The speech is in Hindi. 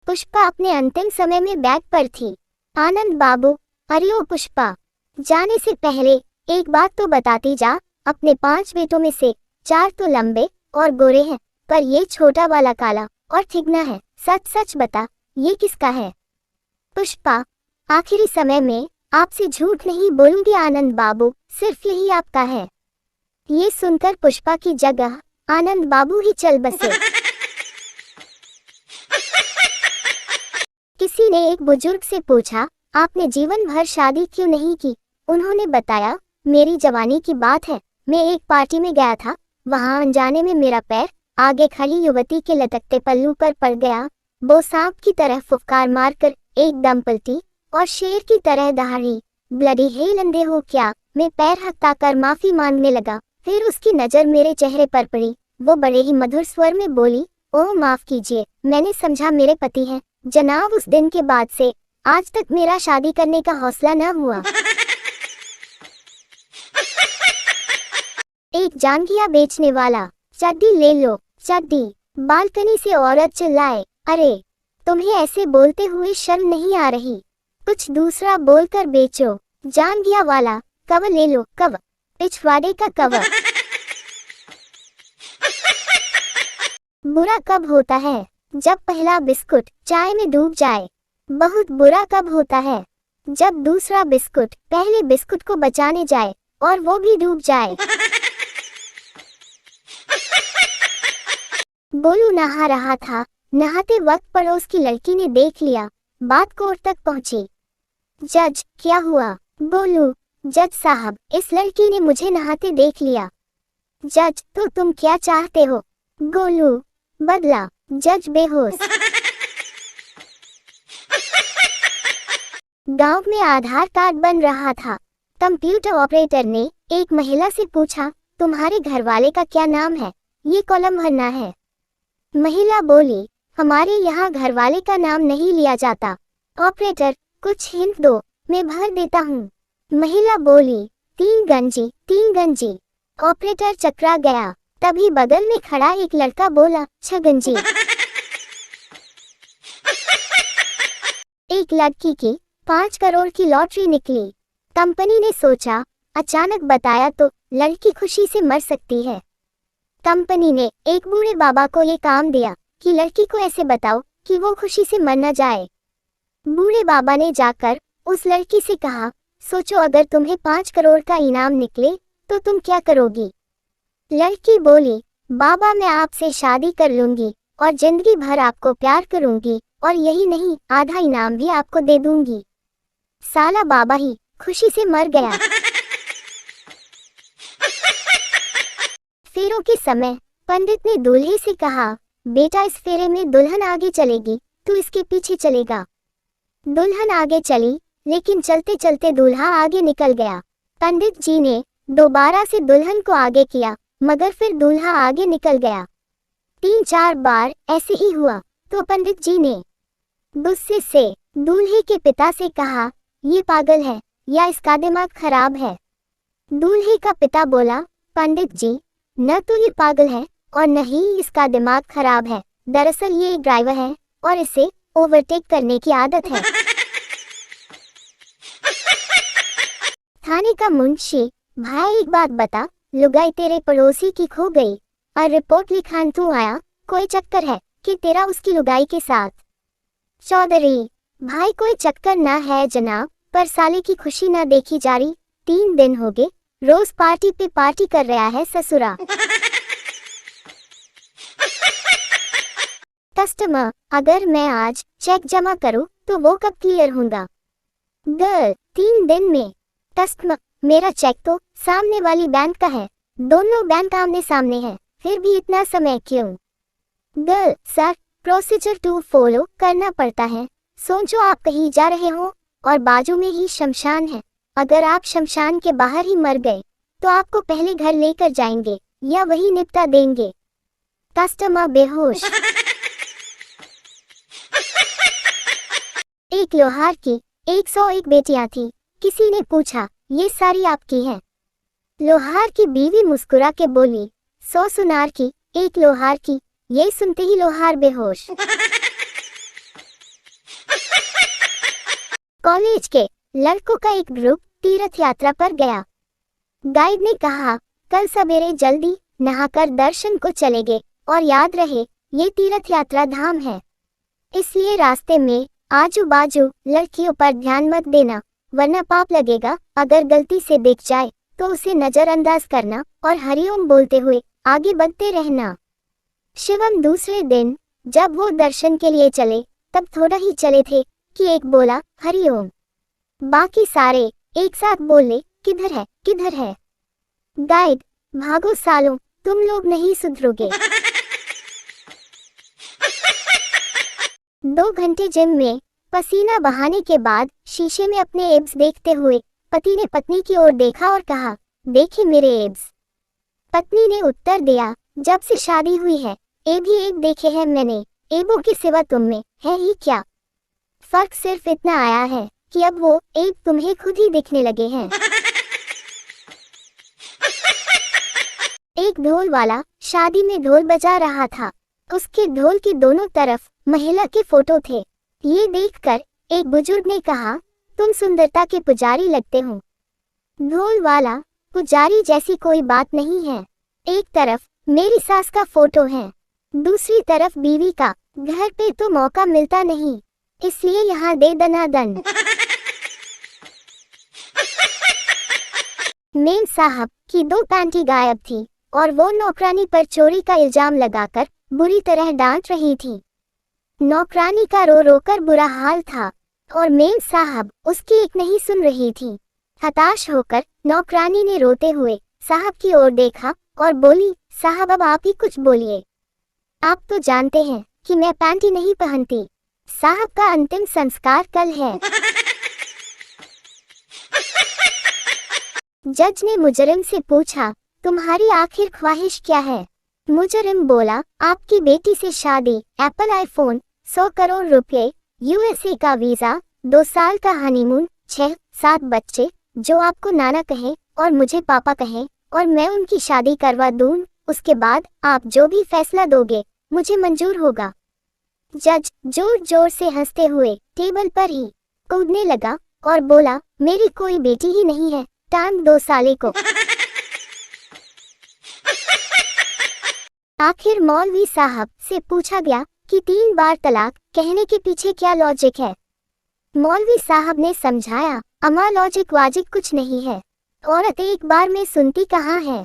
पुष्पा अपने अंतिम समय में बैग पर थी। आनंद बाबू, अरे ओ पुष्पा, जाने से पहले एक बात तो बताती जा, अपने 5 बेटों में से 4 तो लंबे और गोरे हैं, पर ये छोटा वाला काला और ठिगना है। सच सच बता, ये किसका है? पुष्पा, आखिरी समय में आपसे झूठ नहीं बोलूंगी आनंद बाबू, सिर्फ यही आपका है। ये सुनकर पुष्पा की जगह आनंद बाबू ही चल बसे। किसी ने एक बुजुर्ग से पूछा, आपने जीवन भर शादी क्यों नहीं की? उन्होंने बताया, मेरी जवानी की बात है। मैं एक पार्टी में गया था, वहां अनजाने में मेरा पैर आगे खड़ी युवती के लटकते पल्लू पर पड़ गया। वो सांप की तरह फुफकार मारकर एकदम पलटी और शेर की तरह दहाड़ी। ब्लडी हेल, अंधे हो क्या? मैं पैर हटाकर माफी मांगने लगा। फिर उसकी नजर मेरे चेहरे पर पड़ी। वो बड़े ही मधुर स्वर में बोली, ओह माफ कीजिए, मैंने समझा मेरे पति हैं। जनाब, उस दिन के बाद से आज तक मेरा शादी करने का हौसला न हुआ। एक जांघिया बेचने वाला, चड्डी ले लो चड्डी। बालकनी से औरत चिल्लाए, अरे तुम्हें ऐसे बोलते हुए शर्म नहीं आ रही? कुछ दूसरा बोलकर बेचो। जांघिया वाला, कवर ले लो कवर, पिछवाड़े का कवर। बुरा कब होता है? जब पहला बिस्कुट चाय में डूब जाए। बहुत बुरा कब होता है? जब दूसरा बिस्कुट पहले बिस्कुट को बचाने जाए और वो भी डूब जाए। बोलू नहा रहा था, नहाते वक्त पड़ोस की लड़की ने देख लिया। बात कोर्ट तक पहुंची। जज, क्या हुआ? बोलू, जज साहब, इस लड़की ने मुझे नहाते देख लिया। जज, तो तुम क्या चाहते हो? गोलू, बदला। जज बेहोश। गांव में आधार कार्ड बन रहा था। कंप्यूटर ऑपरेटर ने एक महिला से पूछा, तुम्हारे घरवाले का क्या नाम है? ये कॉलम भरना है। महिला बोली, हमारे यहाँ घरवाले का नाम नहीं लिया जाता। ऑपरेटर, कुछ हिंट दो, मैं भर देता हूँ। महिला बोली, 3 गंजी 3 गंजी। ऑपरेटर चकरा गया। तभी बगल में खड़ा एक लड़का बोला, 6 गंजी। एक लड़की की 5 करोड़ की लॉटरी निकली। कंपनी ने सोचा, अचानक बताया तो लड़की खुशी से मर सकती है। कंपनी ने एक बूढ़े बाबा को ये काम दिया कि लड़की को ऐसे बताओ कि वो खुशी से मर न जाए। बूढ़े बाबा ने जाकर उस लड़की से कहा, सोचो अगर तुम्हें 5 करोड़ का इनाम निकले तो तुम क्या करोगी? लड़की बोली, बाबा मैं आपसे शादी कर लूंगी और जिंदगी भर आपको प्यार करूंगी, और यही नहीं, आधा इनाम भी आपको दे दूंगी। साला बाबा ही खुशी से मर गया। फेरों के समय पंडित ने दूल्हे से कहा, बेटा इस फेरे में दुल्हन आगे चलेगी, तू इसके पीछे चलेगा। दुल्हन आगे चली, लेकिन चलते चलते दूल्हा आगे निकल गया। पंडित जी ने दोबारा से दुल्हन को आगे किया, मगर फिर दूल्हा आगे निकल गया। 3-4 बार ऐसे ही हुआ तो पंडित जी ने गुस्से से दूल्हे के पिता से कहा, ये पागल है या इसका दिमाग खराब है? दूल्हे का पिता बोला, पंडित जी, न तो ये पागल है और न ही इसका दिमाग खराब है। दरअसल ये एक ड्राइवर है और इसे ओवरटेक करने की आदत है। थाने का मुंशी, भाई एक बात बता, लुगाई तेरे पड़ोसी की खो गई और रिपोर्ट लिखान तू आया, कोई चक्कर है कि तेरा उसकी लुगाई के साथ? चौधरी, भाई कोई चक्कर ना है जनाब, पर साले की खुशी ना देखी जा रही। 3 दिन हो गए, रोज पार्टी पे पार्टी कर रहा है ससुरा। कस्टमर, अगर मैं आज चेक जमा करूं तो वो कब क्लियर होगा? गर्ल, 3 दिन में। कस्टमर, मेरा चेक तो सामने वाली बैंक का है, दोनों बैंक आमने सामने हैं, फिर भी इतना समय क्यों? Girl, sir procedure to follow करना पड़ता है। सोचो आप कहीं जा रहे हो और बाजू में ही शमशान है, अगर आप शमशान के बाहर ही मर गए तो आपको पहले घर लेकर जाएंगे या वही निपटा देंगे। कस्टमर बेहोश। एक लोहार की 101 बेटियां थी। किसी ने पूछा, ये सारी आपकी हैं? लोहार की बीवी मुस्कुरा के बोली, 100 सुनार की, 1 लोहार की। ये सुनते ही लोहार बेहोश। कॉलेज के लड़कों का एक ग्रुप तीर्थ यात्रा पर गया। गाइड ने कहा, कल सवेरे जल्दी नहाकर दर्शन को चलेंगे और याद रहे ये तीर्थ यात्रा धाम है, इसलिए रास्ते में आजू बाजू लड़कियों पर ध्यान मत देना, वरना पाप लगेगा। अगर गलती से दिख जाए तो उसे नजरअंदाज करना और हरिओम बोलते हुए आगे बढ़ते रहना। शिवम दूसरे दिन जब वो दर्शन के लिए चले तब थोड़ा ही चले थे कि एक बोला हरिओम। बाकी सारे एक साथ बोले, किधर है किधर है। गाइड, भागो सालों, तुम लोग नहीं सुधरोगे। 2 घंटे जिम में पसीना बहाने के बाद शीशे में अपने एब्स देखते हुए पति ने पत्नी की ओर देखा और कहा, देखे मेरे एब्स। पत्नी ने उत्तर दिया, जब से शादी हुई है ए भी एब देखे हैं मैंने, एबों के सिवा तुम में है ही क्या। फर्क सिर्फ इतना आया है कि अब वो एब तुम्हें खुद ही दिखने लगे हैं। एक ढोल वाला शादी में ढोल बजा रहा था। उसके ढोल के दोनों तरफ महिला के फोटो थे। ये देखकर एक बुजुर्ग ने कहा, तुम सुंदरता के पुजारी लगते हो। ढोल वाला, पुजारी जैसी कोई बात नहीं है। एक तरफ मेरी सास का फोटो है, दूसरी तरफ बीवी का। घर पे तो मौका मिलता नहीं, इसलिए यहाँ दे दनादन। मेम साहब की 2 पैंटी गायब थी और वो नौकरानी पर चोरी का इल्जाम लगाकर बुरी तरह डांट रही थी। नौकरानी का रो रो कर बुरा हाल था और मेम साहब उसकी एक नहीं सुन रही थी। हताश होकर नौकरानी ने रोते हुए साहब की ओर देखा और बोली, साहब अब आप ही कुछ बोलिए। आप तो जानते हैं कि मैं पैंटी नहीं पहनती। साहब का अंतिम संस्कार कल है। जज ने मुजरिम से पूछा, तुम्हारी आखिर ख्वाहिश क्या है। मुजरिम बोला, आपकी बेटी से शादी, एप्पल आईफोन, 100 करोड़ रुपए, यूएसए का वीजा, 2 साल का हनीमून, 6-7 बच्चे जो आपको नाना कहें और मुझे पापा कहें और मैं उनकी शादी करवा दूं। उसके बाद आप जो भी फैसला दोगे मुझे मंजूर होगा। जज जोर जोर से हंसते हुए टेबल पर ही कूदने लगा और बोला, मेरी कोई बेटी ही नहीं है, टांग 2 साले को। आखिर मौलवी साहब से पूछा गया कि 3 बार तलाक कहने के पीछे क्या लॉजिक है। मौलवी साहब ने समझाया, अमा लॉजिक वाजिक कुछ नहीं है, औरत एक बार में सुनती कहाँ है।